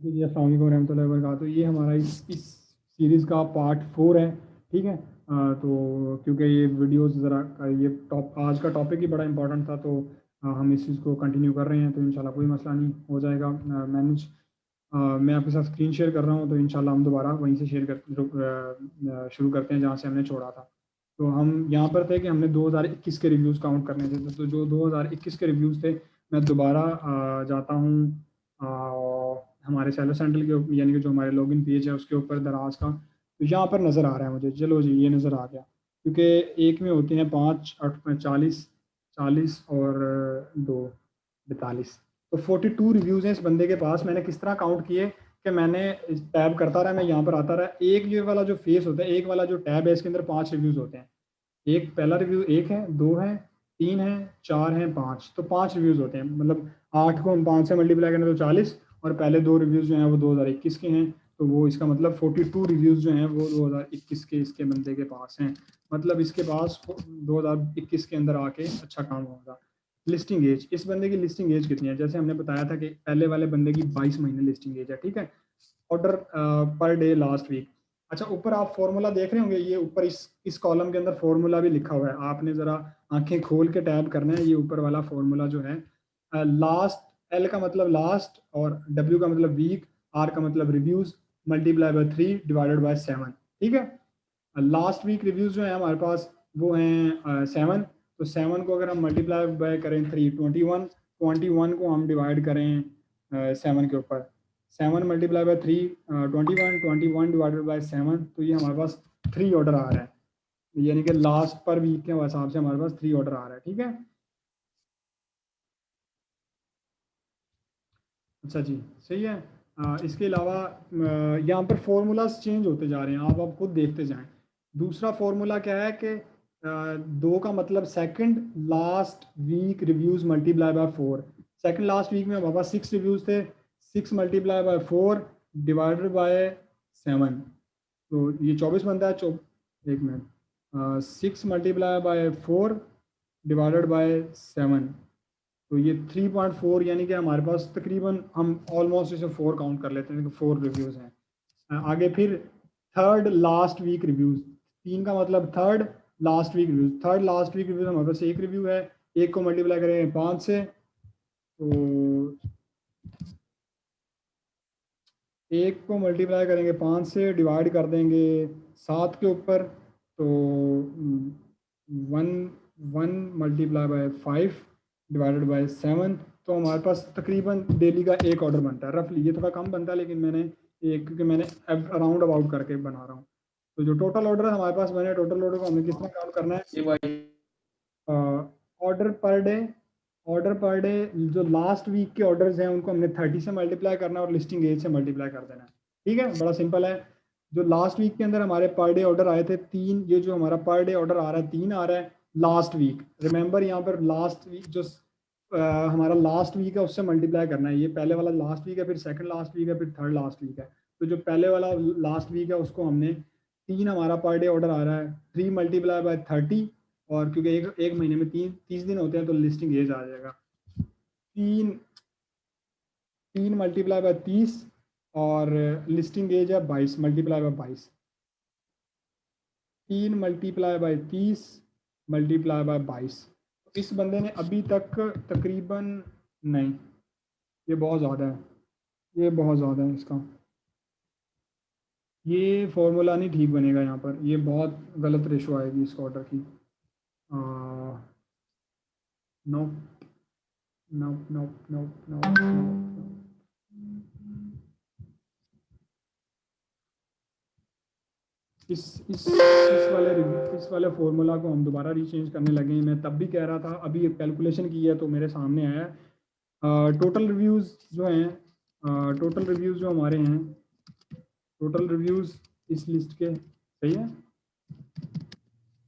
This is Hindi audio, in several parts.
जी अस्सलाम वालेकुम रहमतुल्लाहि व बरकातुहू। ये हमारा इस सीरीज़ का पार्ट 4 है। ठीक है। तो क्योंकि ये वीडियोस ज़रा ये आज का टॉपिक ही बड़ा इंपॉर्टेंट था, तो हम इस चीज़ को कंटिन्यू कर रहे हैं, तो इंशाल्लाह कोई मसला नहीं, हो जाएगा मैनेज। मैं आपके साथ स्क्रीन शेयर कर रहा हूँ, तो इंशाल्लाह हम दोबारा वहीं से शुरू करते हैं जहाँ से हमने छोड़ा था। तो हम यहाँ पर थे कि हमने 2021 के रिव्यूज़ काउंट करने थे, तो जो 2021 के रिव्यूज़ थे, मैं दोबारा जाता हूँ हमारे सेलर सेंट्रल के, यानी कि जो हमारे लॉगिन पेज है उसके ऊपर दराज का, तो यहाँ पर नज़र आ रहा है मुझे। चलो जी, ये नज़र आ गया, क्योंकि एक में होते हैं 5, 8, 40, 40 और 2, 42। तो 42 रिव्यूज़ हैं इस बंदे के पास। मैंने किस तरह काउंट किए कि मैंने टैब करता रहा, मैं यहाँ पर आता रहा। एक ये वाला जो फेस होता है, एक वाला जो टैब है, इसके अंदर 5 रिव्यूज़ होते हैं। एक पहला रिव्यू 1 है, 2 है, 3 है, 4 है, 5, तो 5 रिव्यूज़ होते हैं। मतलब 8 को हम 5 से मल्टीप्लाई करें तो 40, और पहले 2 रिव्यूज़ जो हैं वो 2021 के हैं, तो वो इसका मतलब 42 रिव्यूज़ जो हैं वो 2021 के इसके बंदे के पास हैं। मतलब इसके पास 2021 के अंदर आके अच्छा काम होगा। लिस्टिंग एज, इस बंदे की लिस्टिंग एज कितनी है? जैसे हमने बताया था कि पहले वाले बंदे की 22 महीने लिस्टिंग एज है। ठीक है। Order per day last week. अच्छा, ऊपर आप फॉर्मूला देख रहे होंगे, ये ऊपर इस कॉलम के अंदर फॉर्मूला भी लिखा हुआ है। आपने ज़रा आंखें खोल के टैब करना है। ये ऊपर वाला फॉर्मूला जो है, लास्ट, एल का मतलब लास्ट, और डब्ल्यू का मतलब वीक, आर का मतलब reviews, multiply by 3 divided by 7। ठीक है। लास्ट वीक रिव्यूज जो है हमारे पास वो हैं 7। तो 7 को अगर हम मल्टीप्लाई बाय करें 3, 21, 21 को हम डिवाइड करें 7 के ऊपर, 7 मल्टीप्लाई बाय 3, 21, 21 डिवाइडेड बाय 7, तो ये हमारे पास 3 ऑर्डर आ रहा है। यानी कि लास्ट पर वीक के हिसाब से हमारे पास 3 ऑर्डर आ रहा है। ठीक है। अच्छा जी, सही है। इसके अलावा यहाँ पर फॉर्मूलाज चेंज होते जा रहे हैं, आप खुद देखते जाएं। दूसरा फॉर्मूला क्या है कि 2 का मतलब second last week reviews multiply by 4। Second last week में हमारे पास 6 रिव्यूज़ थे, 6 मल्टीप्लाई बाय 4 डिवाइडेड बाय 7, तो ये 24 बनता है। एक minute, 6 multiply by 4 divided by 7, तो ये 3.4, यानी कि हमारे पास तकरीबन हम ऑलमोस्ट इसे 4 काउंट कर लेते हैं कि 4 रिव्यूज़ हैं। आगे फिर थर्ड लास्ट वीक रिव्यूज़, 3 का मतलब third last week reviews. Third last week reviews हमारे पास एक रिव्यू है, एक को मल्टीप्लाई करेंगे 5 से, तो एक को मल्टीप्लाई करेंगे 5 से, डिवाइड कर देंगे 7 के ऊपर, तो 1 मल्टीप्लाई बाय 5 डिवाइडेड बाय 7, तो हमारे पास तकरीबन डेली का एक ऑर्डर बनता है रफली। ये थोड़ा कम बनता है, लेकिन मैंने एक, क्योंकि मैंने अराउंड अबाउट करके बना रहा हूँ। तो जो टोटल ऑर्डर हमारे पास बने, टोटल ऑर्डर को हमें किस तरह काउंट करना है? Order per day, order per day, जो लास्ट वीक के ऑर्डर्स हैं उनको हमने 30 से मल्टीप्लाई करना है और लिस्टिंग एज से मल्टीप्लाई कर देना है। ठीक है, बड़ा सिंपल है। जो लास्ट वीक के अंदर हमारे पर डे ऑर्डर आए थे 3, ये जो हमारा पर डे ऑर्डर आ रहा है 3 आ रहा है लास्ट वीक। रिमेंबर, यहाँ पर लास्ट वीक जो हमारा लास्ट वीक है उससे मल्टीप्लाई करना है। ये पहले वाला लास्ट वीक है, फिर सेकंड लास्ट वीक है, फिर थर्ड लास्ट वीक है। तो जो पहले वाला लास्ट वीक है उसको हमने 3, हमारा पर डे ऑर्डर आ रहा है 3 मल्टीप्लाई बाय 30, और क्योंकि एक महीने में 30 दिन होते हैं, तो लिस्टिंग एज आ जाएगा 3, 3 मल्टीप्लाई बाय 30, और लिस्टिंग एज है 22 multiply by 22। 3 multiply by 30 multiply by 22। इस बंदे ने अभी तक तकरीबन, नहीं, ये बहुत ज़्यादा है, ये बहुत ज़्यादा है इसका। ये फॉर्मूला नहीं ठीक बनेगा यहाँ पर, ये बहुत गलत रेशो आएगी इस ऑर्डर की। No, no, no, no, no, इस वाले फॉर्मूला को हम दोबारा रीचेंज करने लगे हैं। मैं तब भी कह रहा था, अभी कैलकुलेशन की है तो मेरे सामने आया। टोटल रिव्यूज़ जो हैं, टोटल रिव्यूज़ जो हमारे हैं, टोटल रिव्यूज़ इस लिस्ट के, सही है,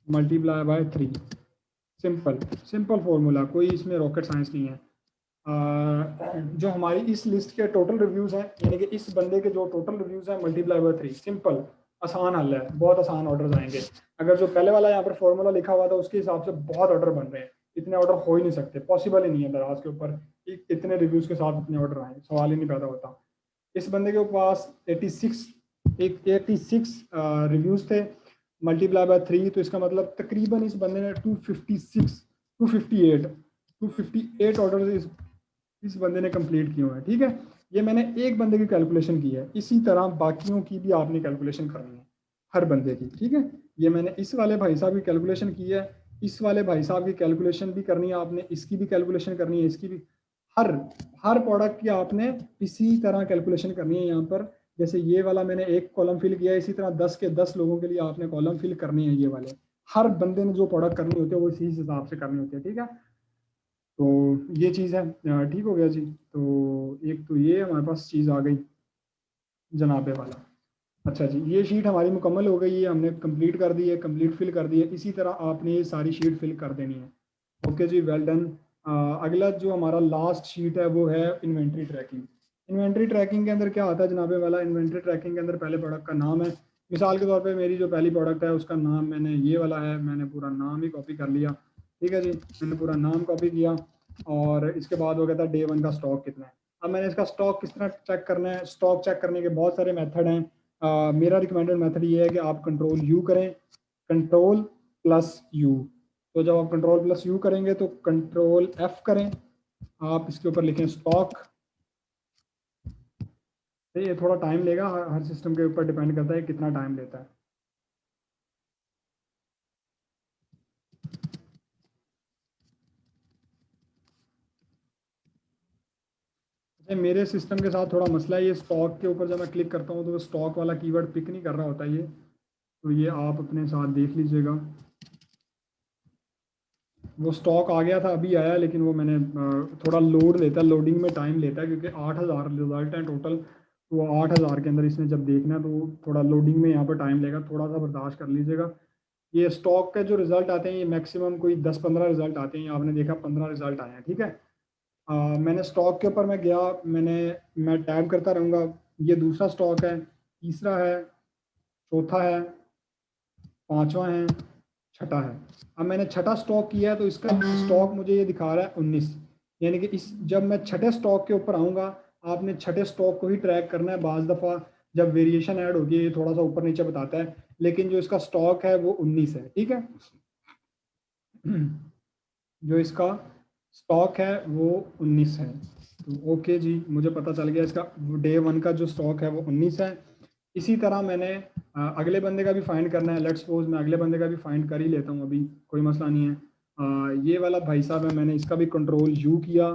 multiply by 3। Simple simple formula, कोई इसमें रॉकेट साइंस नहीं है। जो हमारी इस लिस्ट के टोटल रिव्यूज़ हैं, यानी कि इस बंदे के जो टोटल रिव्यूज़ हैं मल्टीप्लाई बाय 3, सिंपल, आसान हल है, बहुत आसान ऑर्डर आएंगे। अगर जो पहले वाला यहाँ पर फॉर्मूला लिखा हुआ था उसके हिसाब से बहुत ऑर्डर बन रहे हैं। इतने ऑर्डर हो ही नहीं सकते, पॉसिबल ही नहीं है दराज के ऊपर इतने रिव्यूज़ के साथ इतने ऑर्डर आए, सवाल ही नहीं पैदा होता। इस बंदे के पास 86 रिव्यूज़ थे, मल्टीप्लाई बाय 3, तो इसका मतलब तकरीबन इस बंदे ने 258 ऑर्डर इस बंदे ने कंप्लीट किए हुए हैं। ठीक है, ये मैंने एक बंदे की कैलकुलेशन की है, इसी तरह बाकियों की भी आपने कैलकुलेशन करनी है हर बंदे की। ठीक है, ये मैंने इस वाले भाई साहब की कैलकुलेशन की है, इस वाले भाई साहब की कैलकुलेशन भी करनी है आपने, इसकी भी कैलकुलेशन करनी है, इसकी भी, हर हर प्रोडक्ट की आपने इसी तरह कैलकुलेशन करनी है। यहाँ पर जैसे ये वाला मैंने एक कॉलम फिल किया है, इसी तरह 10 के 10 लोगों के लिए आपने कॉलम फिल करनी है। ये वाले हर बंदे ने जो प्रोडक्ट करनी होती है वो इसी हिसाब से करनी होती है। ठीक है, तो ये चीज़ है। ठीक हो गया जी। तो एक तो ये हमारे पास चीज़ आ गई जनाबे वाला। अच्छा जी, ये शीट हमारी मुकम्मल हो गई है, हमने कंप्लीट कर दी है, कंप्लीट फिल कर दी है। इसी तरह आपने ये सारी शीट फिल कर देनी है। ओके जी, वेल डन। अगला जो हमारा लास्ट शीट है वो है इन्वेंट्री ट्रैकिंग। इन्वेंट्री ट्रैकिंग के अंदर क्या आता है जनाबे वाला? इन्वेंट्री ट्रैकिंग के अंदर पहले प्रोडक्ट का नाम है। मिसाल के तौर पे मेरी जो पहली प्रोडक्ट है उसका नाम मैंने ये वाला है, मैंने पूरा नाम ही कॉपी कर लिया। ठीक है जी, मैंने पूरा नाम कॉपी किया और इसके बाद वो कहता है डे 1 का स्टॉक कितना है। अब मैंने इसका स्टॉक किस तरह चेक करना है? स्टॉक चेक करने के बहुत सारे मेथड हैं। मेरा रिकमेंडेड मेथड ये है कि आप कंट्रोल यू करें, कंट्रोल प्लस यू। तो जब आप कंट्रोल प्लस यू करेंगे तो कंट्रोल एफ करें, आप इसके ऊपर लिखें स्टॉक। ये थोड़ा टाइम लेगा, हर सिस्टम के ऊपर डिपेंड करता है कितना टाइम लेता है। मेरे सिस्टम के साथ थोड़ा मसला है, ये स्टॉक के ऊपर जब मैं क्लिक करता हूँ तो वो स्टॉक वाला कीवर्ड पिक नहीं कर रहा होता ये, तो ये आप अपने साथ देख लीजिएगा। वो स्टॉक आ गया था, अभी आया, लेकिन वो मैंने थोड़ा लोड लेता है, लोडिंग में टाइम लेता है, क्योंकि 8,000 रिजल्ट हैं टोटल। तो वो 8,000 के अंदर इसने जब देखना है तो थोड़ा लोडिंग में यहाँ पर टाइम लेगा, थोड़ा सा बर्दाश्त कर लीजिएगा। ये स्टॉक के जो रिजल्ट आते हैं ये मैक्सिमम कोई 10-15 रिजल्ट आते हैं, आपने देखा 15 रिजल्ट आए हैं। ठीक है, मैंने स्टॉक के ऊपर मैं गया, मैं टैब करता रहूँगा। ये दूसरा स्टॉक है, तीसरा है, चौथा है, पांचवा है, छठा है। अब मैंने छठा स्टॉक किया है तो इसका स्टॉक मुझे ये दिखा रहा है 19। यानी कि इस जब मैं छठे स्टॉक के ऊपर आऊँगा, आपने छठे स्टॉक को ही ट्रैक करना है। बाज़ दफ़ा जब वेरिएशन ऐड होती है ये थोड़ा सा ऊपर नीचे बताता है, लेकिन जो इसका स्टॉक है वो 19 है। ठीक है, जो इसका स्टॉक है वो 19 है। तो ओके जी, मुझे पता चल गया इसका डे 1 का जो स्टॉक है वो 19 है। इसी तरह मैंने अगले बंदे का भी फाइंड करना है। लेट्स सपोज मैं अगले बंदे का भी फाइंड कर ही लेता हूँ, अभी कोई मसला नहीं है। ये वाला भाई साहब है, मैंने इसका भी कंट्रोल यू किया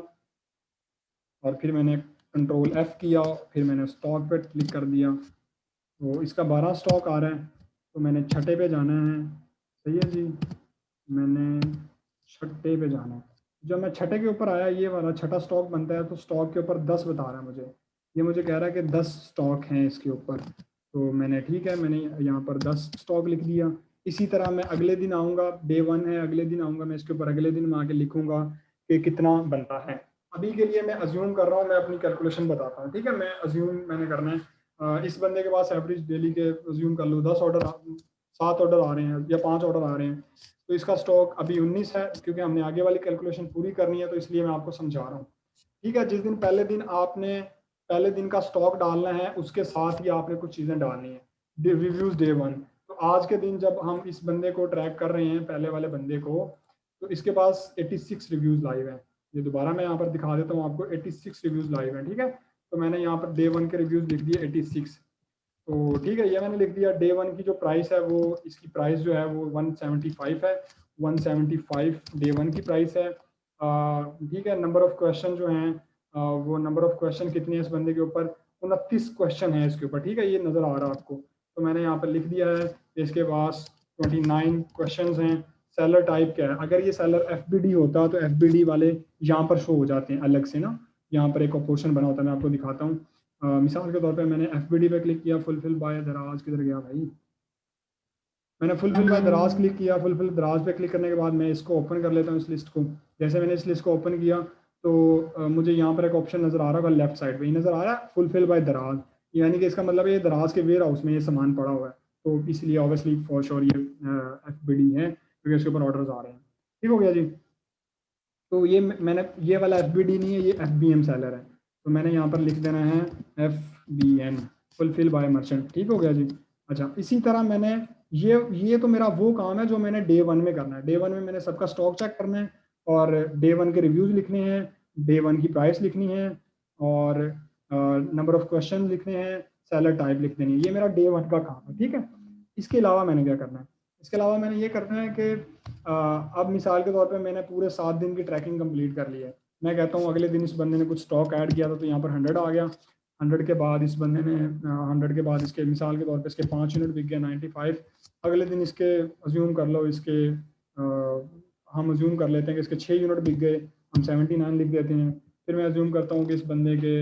और फिर मैंने कंट्रोल एफ किया, फिर मैंने स्टॉक पे क्लिक कर दिया। तो इसका 12 स्टॉक आ रहा है, तो मैंने छठे पे जाना है। सही है जी, मैंने छठे पे जाना है। जब मैं छठे के ऊपर आया, ये वाला छठा स्टॉक बनता है, तो स्टॉक के ऊपर 10 बता रहा है मुझे। ये मुझे कह रहा है कि 10 स्टॉक हैं इसके ऊपर। तो मैंने ठीक है, मैंने यहाँ पर 10 स्टॉक लिख दिया। इसी तरह मैं अगले दिन आऊँगा, डे 1 है, अगले दिन आऊँगा, मैं इसके ऊपर अगले दिन में आके लिखूँगा कि कितना बनता है। अभी के लिए मैं अज्यूम कर रहा हूँ, मैं अपनी कैलकुलेशन बताता हूँ। ठीक है, मैं अज्यूम मैंने करना है। इस बंदे के पास एवरेज डेली के अज्यूम कर लो 10 ऑर्डर, 7 ऑर्डर आ रहे हैं या 5 ऑर्डर आ रहे हैं, तो इसका स्टॉक अभी 19 है। क्योंकि हमने आगे वाली कैलकुलेशन पूरी करनी है तो इसलिए मैं आपको समझा रहा हूँ। ठीक है, जिस दिन पहले दिन आपने पहले दिन का स्टॉक डालना है उसके साथ ही आपने कुछ चीज़ें डालनी है। रिव्यूज डे 1, तो आज के दिन जब हम इस बंदे को ट्रैक कर रहे हैं, पहले वाले बंदे को, तो इसके पास 86 रिव्यूज लाइव हैं। ये दोबारा मैं यहाँ पर दिखा देता हूँ आपको, 86 रिव्यूज लाइव हैं। ठीक है, तो मैंने यहाँ पर डे 1 के रिव्यूज लिख दिए 86। तो ठीक है, ये मैंने लिख दिया। डे 1 की जो प्राइस है वो, इसकी प्राइस जो है वो 175 है। 175 डे 1 की प्राइस है। ठीक है, नंबर ऑफ क्वेश्चन जो हैं, वो नंबर ऑफ क्वेश्चन कितने हैं इस बंदे के ऊपर? 29 क्वेश्चन है इसके ऊपर। ठीक है, ये नज़र आ रहा है आपको, तो मैंने यहाँ पर लिख दिया है। इसके पास 29 क्वेश्चन हैं। सेलर टाइप क्या है? अगर ये सेलर FBD होता तो FBD वाले यहाँ पर शो हो जाते हैं अलग से ना, यहाँ पर एक ऑप्शन बना होता है, मैं आपको दिखाता हूँ। मिसाल के तौर पे मैंने FBD पे क्लिक किया, फुलफिल बाय दराज, किधर गया भाई? मैंने फुलफिल बाय दराज क्लिक किया। फुलफिल दराज पे क्लिक करने के बाद मैं इसको ओपन कर लेता हूँ, इस लिस्ट को। जैसे मैंने इस लिस्ट को ओपन किया तो मुझे यहाँ पर एक ऑप्शन नज़र आ रहा होगा लेफ्ट साइड पे, ये नज़र आ रहा है फुलफिल बाय दराज। यानी कि इसका मतलब ये दराज के वेयर हाउस में ये सामान पड़ा हुआ है, तो इसलिए ऑब्वियसली फॉर श्योर ये FBD है, क्योंकि इसके ऊपर ऑर्डर्स आ रहे हैं। ठीक हो गया जी। तो ये मैंने, ये वाला FBD नहीं है, ये FBM सेलर है। तो मैंने यहाँ पर लिख देना है FBN, फुलफिल बाय मर्चेंट। ठीक हो गया जी। अच्छा, इसी तरह मैंने ये तो मेरा वो काम है जो मैंने डे 1 में करना है। डे 1 में मैंने सबका स्टॉक चेक करना है और डे 1 के रिव्यूज लिखने हैं, डे 1 की प्राइस लिखनी है और नंबर ऑफ क्वेश्चन लिखने हैं, सेलर टाइप लिख देनी है। ये मेरा डे 1 का काम है। ठीक है, इसके अलावा मैंने क्या करना है? इसके अलावा मैंने ये करना है कि अब मिसाल के तौर पे मैंने पूरे 7 दिन की ट्रैकिंग कंप्लीट कर ली है। मैं कहता हूँ अगले दिन इस बंदे ने कुछ स्टॉक ऐड किया था तो यहाँ पर 100 आ गया। 100 के बाद इस बंदे ने 100 के बाद इसके मिसाल के तौर पे इसके 5 यूनिट बिक गया 95। अगले दिन इसके अज्यूम कर लो इसके हम अज्यूम कर लेते हैं कि इसके 6 यूनिट बिक गए, हम 79 लिख देते हैं। फिर मैं अज्यूम करता हूँ कि इस बंदे के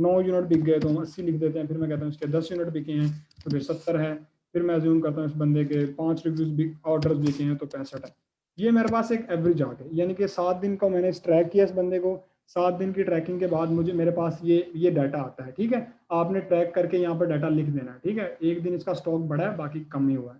9 यूनिट बिक गए तो हम 80 लिख देते हैं। फिर मैं कहता हूँ इसके 10 यूनिट बिके हैं तो फिर 70 है। फिर मैं अज्यूम करता हूँ इस बंदे के 5 रिव्यूज ऑर्डर्स बिके हैं तो 65 है। ये मेरे पास एक एवरेज आ गई, यानी कि 7 दिन का मैंने ट्रैक किया इस बंदे को। 7 दिन की ट्रैकिंग के बाद मुझे मेरे पास ये डाटा आता है। ठीक है, आपने ट्रैक करके यहाँ पर डाटा लिख देना है। ठीक है, एक दिन इसका स्टॉक बढ़ा है, बाकी कम ही हुआ है।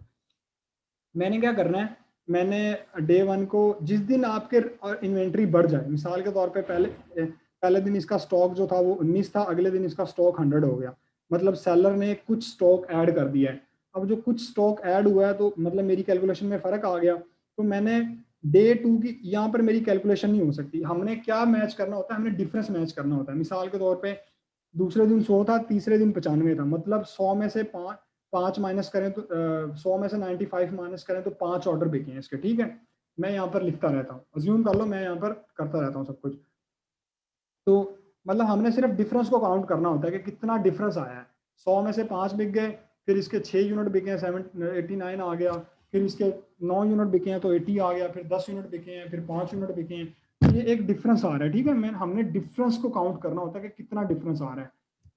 मैंने क्या करना है, मैंने डे 1 को जिस दिन आपके इन्वेंट्री बढ़ जाए, मिसाल के तौर पे पहले दिन इसका स्टॉक जो था वो 19 था, अगले दिन इसका स्टॉक 100 हो गया, मतलब सेलर ने कुछ स्टॉक ऐड कर दिया है। अब जो कुछ स्टॉक ऐड हुआ है तो मतलब मेरी कैलकुलेशन में फर्क आ गया, तो मैंने डे 2 की यहाँ पर मेरी कैलकुलेशन नहीं हो सकती। हमने क्या मैच करना होता है, हमने डिफरेंस मैच करना होता है। मिसाल के तौर पे दूसरे दिन 100 था, तीसरे दिन 95 था, मतलब 100 में से पाँच माइनस करें तो 100 में से 95 माइनस करें तो 5 ऑर्डर बिके हैं इसके। ठीक है, मैं यहाँ पर लिखता रहता हूँ, अज्यूम कर लो मैं यहाँ पर करता रहता हूँ सब कुछ। तो मतलब हमने सिर्फ डिफरेंस को काउंट करना होता है कि कितना डिफरेंस आया है। 100 में से 5 बिक गए, फिर इसके 6 यूनिट बिके हैं 89 आ गया, फिर इसके 9 यूनिट बिके हैं तो 80 आ गया, फिर 10 यूनिट बिके हैं, फिर 5 यूनिट बिके हैं, तो ये एक डिफरेंस आ रहा है। ठीक है, मैं हमने डिफरेंस को काउंट करना होता है कि कितना डिफरेंस आ रहा है।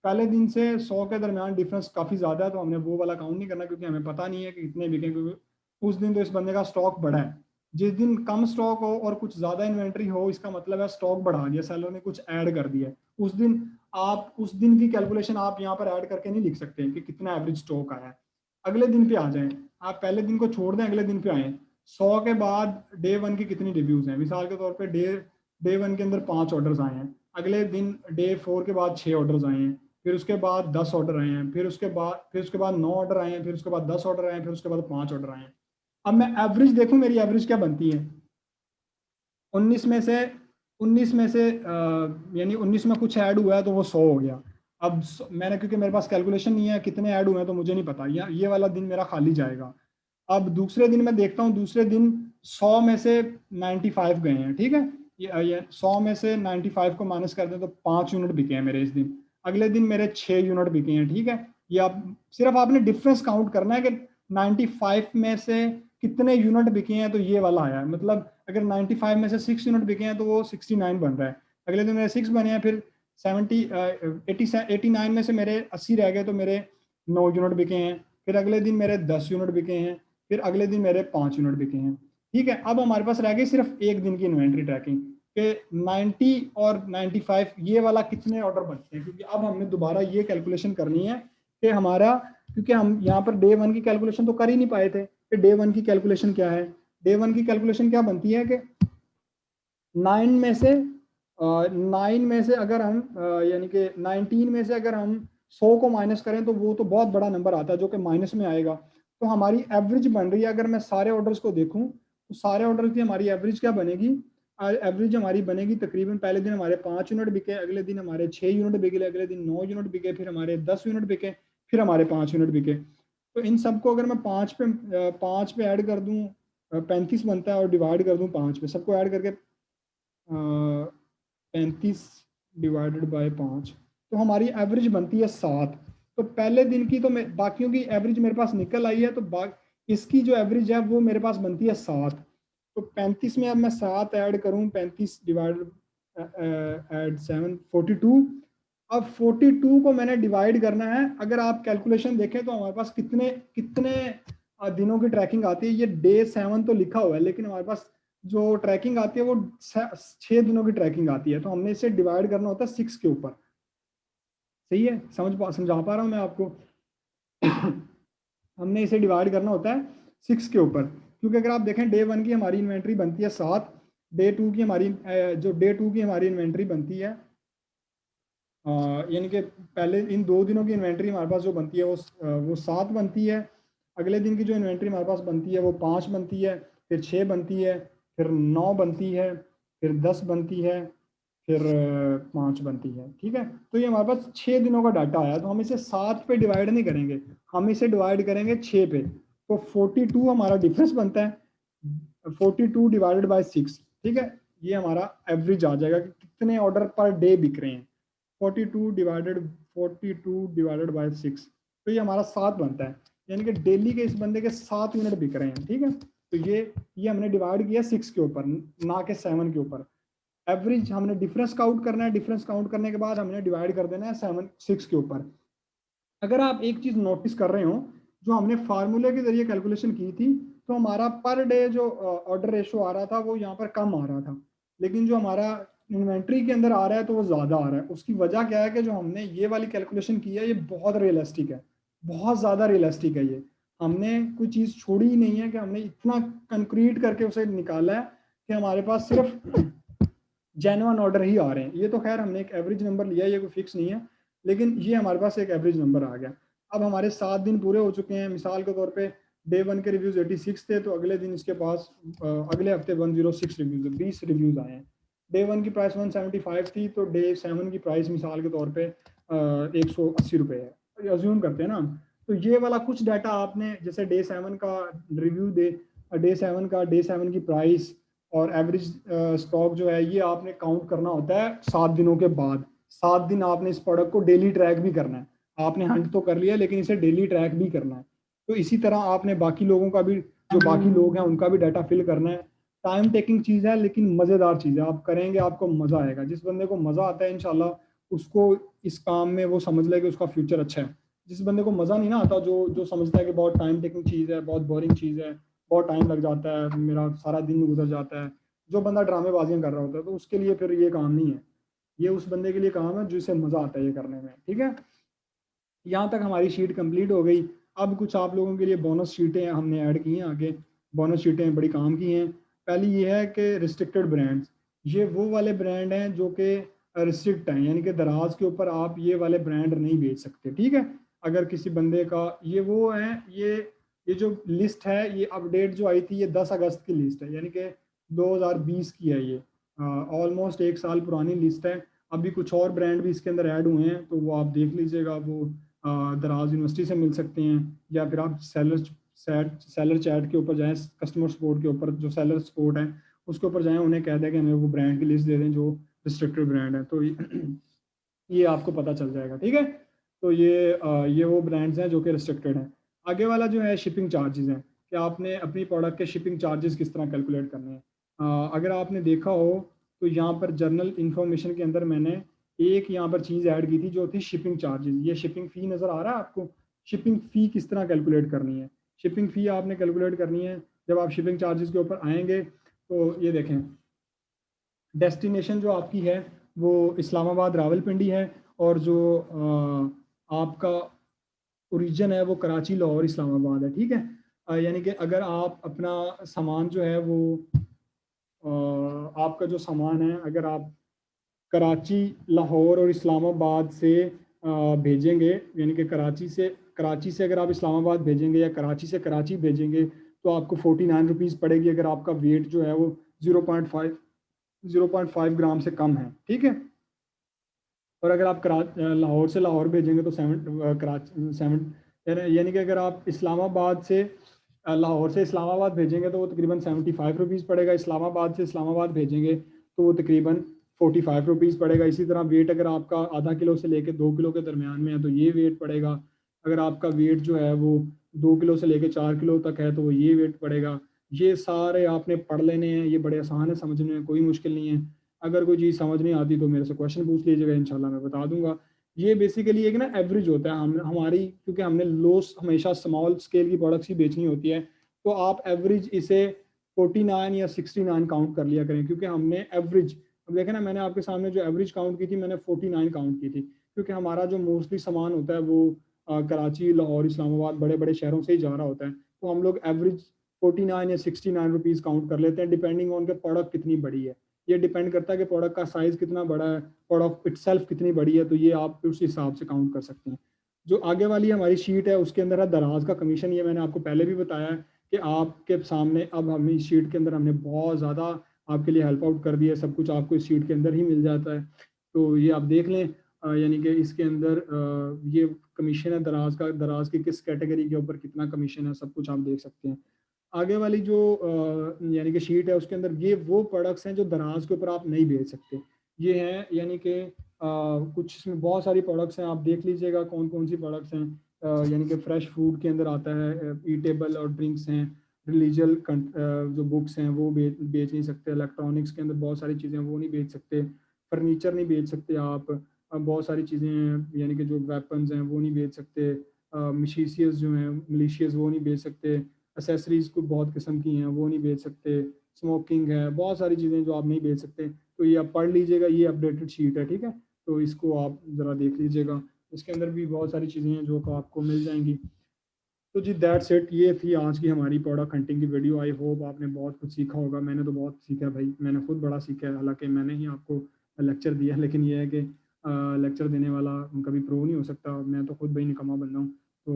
पहले दिन से 100 के दरमियान डिफरेंस काफ़ी ज़्यादा है तो हमने वो वाला काउंट नहीं करना, क्योंकि हमें पता नहीं है कि कितने बिके, क्योंकि उस दिन तो इस बंदे का स्टॉक बढ़ा है। जिस दिन कम स्टॉक हो और कुछ ज़्यादा इन्वेंट्री हो, इसका मतलब है स्टॉक बढ़ा दिया, सेलर ने कुछ ऐड कर दिया। उस दिन आप उस दिन की कैलकुलेशन आप यहाँ पर ऐड करके नहीं लिख सकते कि कितना एवरेज स्टॉक आया है। अगले दिन पे आ जाएं, आप पहले दिन को छोड़ दें, अगले दिन पे आए। 100 के बाद डे 1 की कितनी रिव्यूज हैं, मिसाल के तौर पे डे 1 के अंदर 5 ऑर्डर्स आए हैं, अगले दिन डे 4 के बाद 6 ऑर्डर्स आए हैं, फिर उसके बाद 10 ऑर्डर आए हैं, फिर उसके बाद 9 ऑर्डर आए हैं, फिर उसके बाद 10 ऑर्डर आए हैं, फिर उसके बाद 5 ऑर्डर आए हैं। अब मैं एवरेज देखूं, मेरी एवरेज क्या बनती है। 19 में से 19 में से यानी 19 में कुछ ऐड हुआ है तो वो 100 हो गया। अब मैंने, क्योंकि मेरे पास कैलकुलेशन नहीं है कितने ऐड हुए हैं तो मुझे नहीं पता, ये वाला दिन मेरा खाली जाएगा। अब दूसरे दिन मैं देखता हूँ, दूसरे दिन 100 में से 95 गए हैं। ठीक है, ये 100 में से 95 को माइनस कर दें तो 5 यूनिट बिके हैं मेरे इस दिन। अगले दिन मेरे 6 यूनिट बिके हैं। ठीक है, ये आप सिर्फ आपने डिफरेंस काउंट करना है कि 95 में से कितने यूनिट बिके हैं तो ये वाला आया है। मतलब अगर 95 में से 6 यूनिट बिके हैं तो वो 69 बन रहा है। अगले दिन मेरे 6 बने हैं, फिर 89 में से मेरे 80 रह गए तो मेरे 9 यूनिट बिके हैं। फिर अगले दिन मेरे 10 यूनिट बिके हैं, फिर अगले दिन मेरे 5 यूनिट बिके हैं। ठीक है, अब हमारे पास रह गई सिर्फ एक दिन की इन्वेंट्री ट्रैकिंग के 90 और 95 ये वाला कितने ऑर्डर बचते हैं, क्योंकि अब हमने दोबारा ये कैलकुलेशन करनी है कि हमारा, क्योंकि हम यहाँ पर डे 1 की कैलकुलेशन तो कर ही नहीं पाए थे कि डे 1 की कैलकुलेशन क्या है। डे 1 की कैलकुलेशन क्या बनती है कि 9 में से 9 में से अगर हम यानी कि 19 में से अगर हम 100 को माइनस करें तो वो तो बहुत बड़ा नंबर आता है जो कि माइनस में आएगा। तो हमारी एवरेज बन रही है, अगर मैं सारे ऑर्डर्स को देखूं तो सारे ऑर्डर्स की हमारी एवरेज क्या बनेगी। एवरेज हमारी बनेगी तकरीबन, पहले दिन हमारे 5 यूनिट बिके, अगले दिन हमारे 6 यूनिट बिके, अगले दिन 9 यूनिट बिके, फिर हमारे 10 यूनिट बिके, फिर हमारे 5 यूनिट बिके। तो इन सबको अगर मैं 5 पे ऐड कर दूं, 35 बनता है, और डिवाइड कर दूं 5 पे, सबको ऐड करके 35 डिवाइडेड बाय 5, तो हमारी एवरेज बनती है 7। तो पहले दिन की तो बाकियों की एवरेज मेरे पास निकल आई है, तो इसकी जो एवरेज है वो मेरे पास बनती है 7। तो 35 में अब मैं 7 ऐड करूं, 35 डिवाइडेड एड 7 42। अब 42 को मैंने डिवाइड करना है। अगर आप कैलकुलेशन देखें तो हमारे पास कितने कितने दिनों की ट्रैकिंग आती है। ये डे 7 तो लिखा हुआ है, लेकिन हमारे पास जो ट्रैकिंग आती है वो 6 दिनों की ट्रैकिंग आती है, तो हमने इसे डिवाइड करना होता है 6 के ऊपर। सही है, समझा पा रहा हूँ मैं आपको। हमने इसे डिवाइड करना होता है 6 के ऊपर, क्योंकि अगर आप देखें डे 1 की हमारी इन्वेंट्री बनती है 7, डे 2 की हमारी जो डे 2 की हमारी इन्वेंट्री बनती है यानी कि पहले इन 2 दिनों की इन्वेंट्री हमारे पास जो बनती है वो 7 बनती है। अगले दिन की जो इन्वेंट्री हमारे पास बनती है वो 5 बनती है, फिर 6 बनती है, फिर 9 बनती है, फिर 10 बनती है, फिर 5 बनती है। ठीक है, तो ये हमारे पास 6 दिनों का डाटा आया। तो हम इसे 7 पे डिवाइड नहीं करेंगे, हम इसे डिवाइड करेंगे 6 पे। तो 42 हमारा डिफरेंस बनता है, 42 डिवाइडेड बाई 6। ठीक है, ये हमारा एवरेज आ जाएगा कि कितने ऑर्डर पर डे बिक रहे हैं। 42 डिवाइडेड बाई 6, तो ये हमारा 7 बनता है, यानी कि डेली के इस बंदे के 7 यूनिट बिक रहे हैं। ठीक है, तो ये हमने डिवाइड किया 6 के ऊपर, ना के 7 के ऊपर। एवरेज हमने डिफरेंस काउंट करना है, डिफरेंस काउंट करने के बाद हमने डिवाइड कर देना है 6 के ऊपर। अगर आप एक चीज नोटिस कर रहे हो, जो हमने फार्मूले के जरिए कैलकुलेशन की थी, तो हमारा पर डे जो ऑर्डर रेशो आ रहा था वो यहाँ पर कम आ रहा था, लेकिन जो हमारा इन्वेंट्री के अंदर आ रहा है तो वो ज्यादा आ रहा है। उसकी वजह क्या है कि जो हमने ये वाली कैलकुलेशन की है ये बहुत रियलिस्टिक है, बहुत ज्यादा रियलिस्टिक है। ये हमने कोई चीज छोड़ी ही नहीं है कि हमने इतना कंक्रीट करके उसे निकाला है कि हमारे पास सिर्फ जेन्युइन ऑर्डर ही आ रहे हैं। ये तो खैर हमने एक एवरेज नंबर लिया है, ये कोई फिक्स नहीं है, लेकिन ये हमारे पास एक एवरेज नंबर आ गया। अब हमारे 7 दिन पूरे हो चुके हैं। मिसाल के तौर पे डे 1 के रिव्यूज 86 थे, तो अगले दिन इसके पास अगले हफ्ते 106 रिव्यूज, 20 रिव्यूज आए हैं। डे 1 की प्राइस 175 थी, तो डे 7 की प्राइस मिसाल के तौर पे 180 रुपये है, अज्यूम करते हैं ना। तो ये वाला कुछ डाटा आपने, जैसे डे 7 का रिव्यू, डे 7 की प्राइस और एवरेज स्टॉक जो है, ये आपने काउंट करना होता है 7 दिनों के बाद। 7 दिन आपने इस प्रोडक्ट को डेली ट्रैक भी करना है। आपने हंट तो कर लिया, लेकिन इसे डेली ट्रैक भी करना है। तो इसी तरह आपने बाकी लोगों का भी, जो बाकी लोग हैं उनका भी डाटा फिल करना है। टाइम टेकिंग चीज़ है, लेकिन मज़ेदार चीज़ है। आप करेंगे आपको मज़ा आएगा। जिस बंदे को मज़ा आता है इंशाल्लाह उसको इस काम में वो समझ ले कि उसका फ्यूचर अच्छा है। जिस बंदे को मज़ा नहीं ना आता, जो जो समझता है कि बहुत टाइम टेकिंग चीज़ है, बहुत बोरिंग चीज़ है, बहुत टाइम लग जाता है, मेरा सारा दिन गुजर जाता है, जो बंदा ड्रामेबाजियां कर रहा होता है, तो उसके लिए फिर ये काम नहीं है। ये उस बंदे के लिए काम है जिसे मजा आता है ये करने में। ठीक है, यहाँ तक हमारी शीट कंप्लीट हो गई। अब कुछ आप लोगों के लिए बोनस शीटें हमने ऐड की हैं आगे। बोनस शीटें बड़ी काम की हैं। पहली ये है कि रिस्ट्रिक्टेड ब्रांड्स, ये वो वाले ब्रांड हैं जो कि रिस्ट्रिक्ट हैं, यानी कि दराज के ऊपर आप ये वाले ब्रांड नहीं बेच सकते। ठीक है, अगर किसी बंदे का ये वो है, ये जो लिस्ट है, ये अपडेट जो आई थी, ये 10 अगस्त की लिस्ट है, यानी कि 2020 की है। ये ऑलमोस्ट 1 साल पुरानी लिस्ट है। अभी कुछ और ब्रांड भी इसके अंदर ऐड हुए हैं, तो वो आप देख लीजिएगा। वो दराज यूनिवर्सिटी से मिल सकते हैं, या फिर आप सेलर चैट के ऊपर जाएं, कस्टमर सपोर्ट के ऊपर, जो सेलर सपोर्ट है उसके ऊपर जाएं, उन्हें कह दें कि हमें वो ब्रांड की लिस्ट दे दें जो रिस्ट्रिक्टेड ब्रांड है। तो ये आपको पता चल जाएगा। ठीक है, तो ये वो ब्रांड्स हैं जो कि रिस्ट्रिक्टेड हैं। आगे वाला जो है शिपिंग चार्जेस हैं, कि आपने अपनी प्रोडक्ट के शिपिंग चार्जेस किस तरह कैलकुलेट करने हैं। अगर आपने देखा हो तो यहाँ पर जर्नल इंफॉर्मेशन के अंदर मैंने एक यहाँ पर चीज़ ऐड की थी जो थी शिपिंग चार्जेस। ये शिपिंग फ़ी नज़र आ रहा है आपको? शिपिंग फ़ी किस तरह कैलकुलेट करनी है? शिपिंग फ़ी आपने कैलकुलेट करनी है, जब आप शिपिंग चार्जेस के ऊपर आएंगे तो ये देखें, डेस्टिनेशन जो आपकी है वो इस्लामाबाद रावलपिंडी है, और जो आपका ओरिजिन है वो कराची, लाहौर, इस्लामाबाद है। ठीक है, यानी कि अगर आप अपना सामान जो है वो आपका जो सामान है, अगर आप कराची, लाहौर और इस्लामाबाद से भेजेंगे, यानी कि कराची से अगर आप इस्लामाबाद भेजेंगे या कराची से कराची भेजेंगे, तो आपको 49 रुपीज़ पड़ेगी, अगर आपका वेट जो है वो 0.5 ग्राम से कम है। ठीक है, और अगर आप लाहौर से लाहौर भेजेंगे तो कराची 7, यानी कि अगर आप इस्लामाबाद से लाहौर से इस्लामाबाद भेजेंगे तो वो तकरीबन 75 रुपीज़ पड़ेगा। इस्लामाबाद से इस्लामाबाद भेजेंगे तो वो तकरीबन 45 रुपीज़ पड़ेगा। इसी तरह वेट अगर आपका आधा किलो से लेकर 2 किलो के दरमियान में है तो ये वेट पड़ेगा। अगर आपका वेट जो है वो 2 किलो से लेकर 4 किलो तक है तो वो ये वेट पड़ेगा। ये सारे आपने पढ़ लेने हैं, ये बड़े आसान है समझने में, कोई मुश्किल नहीं है। अगर कोई चीज़ समझ नहीं आती तो मेरे से क्वेश्चन पूछ लीजिएगा, इंशाल्लाह मैं बता दूंगा। ये बेसिकली एक ना एवरेज होता है, हम हमारी, क्योंकि हमने लो हमेशा स्मॉल स्केल की प्रोडक्ट्स ही बेचनी होती है, तो आप एवरेज इसे 49 या 69 काउंट कर लिया करें, क्योंकि हमने एवरेज, अब देखें ना, मैंने आपके सामने जो एवरेज काउंट की थी मैंने 49 काउंट की थी, क्योंकि हमारा जो मोस्टली सामान होता है वो कराची, लाहौर, इस्लामाबाद, बड़े बड़े शहरों से ही जा रहा होता है। तो हम लोग एवरेज 49 या 69 रुपीज़ काउंट कर लेते हैं, डिपेंडिंग ऑन के प्रोडक्ट कितनी बड़ी है। ये डिपेंड करता है कि प्रोडक्ट का साइज़ कितना बड़ा है, प्रोडक्ट इटसेल्फ कितनी बड़ी है, तो ये आप उस हिसाब से काउंट कर सकते हैं। जो आगे वाली हमारी शीट है उसके अंदर है दराज का कमीशन। ये मैंने आपको पहले भी बताया है कि आपके सामने अब हम इस शीट के अंदर हमने बहुत ज़्यादा आपके लिए हेल्प आउट कर दिया है, सब कुछ आपको इस शीट के अंदर ही मिल जाता है। तो ये आप देख लें, यानी कि इसके अंदर ये कमीशन है दराज का, दराज की किस कैटेगरी के ऊपर कितना कमीशन है, सब कुछ आप देख सकते हैं। आगे वाली जो यानी कि शीट है उसके अंदर ये वो प्रोडक्ट्स हैं जो दराज के ऊपर आप नहीं बेच सकते। ये हैं यानी कि कुछ इसमें बहुत सारी प्रोडक्ट्स हैं, आप देख लीजिएगा कौन कौन सी प्रोडक्ट्स हैं। यानी कि फ्रेश फूड के अंदर आता है, ईटेबल और ड्रिंक्स हैं, रिलीजियल जो बुक्स हैं वो बेच नहीं सकते, इलेक्ट्रॉनिक्स के अंदर बहुत सारी चीज़ें वो नहीं बेच सकते, फर्नीचर नहीं बेच सकते आप, बहुत सारी चीज़ें हैं यानी कि जो वेपन्स हैं वो नहीं बेच सकते, मिशीशियस जो हैं मलिशियस वो नहीं बेच सकते, एसेसरीज़ को बहुत किस्म की हैं वो नहीं बेच सकते, स्मोकिंग है, बहुत सारी चीज़ें जो आप नहीं बेच सकते। तो ये आप पढ़ लीजिएगा, ये अपडेटेड शीट है, ठीक है? तो इसको आप ज़रा देख लीजिएगा। इसके अंदर भी बहुत सारी चीज़ें हैं जो आपको मिल जाएँगी। तो जी दैट्स इट, ये थी आज की हमारी प्रोडक्ट हंटिंग की वीडियो। आई होप आपने बहुत कुछ सीखा होगा। मैंने तो बहुत सीखा है भाई, मैंने खुद बड़ा सीखा है। हालाँकि मैंने ही आपको लेक्चर दिया है, लेकिन ये है कि लेक्चर देने वाला कभी प्रो नहीं हो सकता। मैं तो खुद भाई निकम्मा बंदा हूँ। तो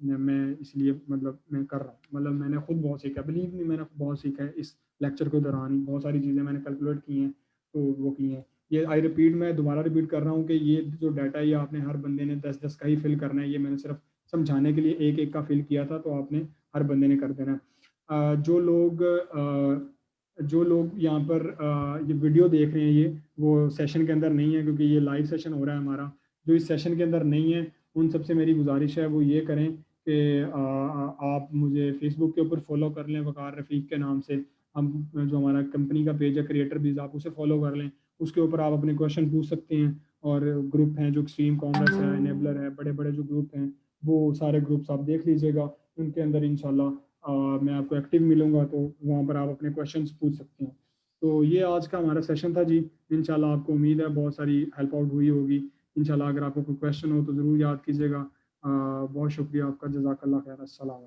मैं इसलिए मतलब मैं कर रहा हूँ। मतलब मैंने खुद बहुत सीखा है, बिलीव मी मैंने बहुत सीखा है इस लेक्चर के दौरान ही। बहुत सारी चीज़ें मैंने कैलकुलेट की हैं, तो वो की हैं। ये आई रिपीट, मैं दोबारा रिपीट कर रहा हूँ कि ये जो डाटा है ये आपने हर बंदे ने 10-10 का ही फिल करना है। ये मैंने सिर्फ समझाने के लिए एक-एक का फिल किया था, तो आपने हर बंदे ने कर देना है। जो लोग यहाँ पर ये वीडियो देख रहे हैं, ये वो सेशन के अंदर नहीं है क्योंकि ये लाइव सेशन हो रहा है हमारा। जो इस सेशन के अंदर नहीं है, उन सबसे मेरी गुजारिश है वो ये करें कि आप मुझे फेसबुक के ऊपर फॉलो कर लें वक़ार रफ़ीक के नाम से। हम जो हमारा कंपनी का पेज है क्रिएटर बीज़, आप उसे फॉलो कर लें। उसके ऊपर आप अपने क्वेश्चन पूछ सकते हैं, और ग्रुप हैं जो एक्सट्रीम कॉमर्स है, इनेबलर है, बड़े-बड़े जो ग्रुप हैं, वो सारे ग्रुप्स आप देख लीजिएगा। उनके अंदर इंशाल्लाह मैं आपको एक्टिव मिलूँगा, तो वहाँ पर आप अपने क्वेश्चंस पूछ सकते हैं। तो ये आज का हमारा सेशन था जी। इंशाल्लाह आपको उम्मीद है बहुत सारी हेल्प आउट हुई होगी। इंशाल्लाह अगर आपको कोई क्वेश्चन हो तो ज़रूर याद कीजिएगा। बहुत शुक्रिया आपका, जज़ाकल्लाह खैर। अस्सलाम वालेकुम।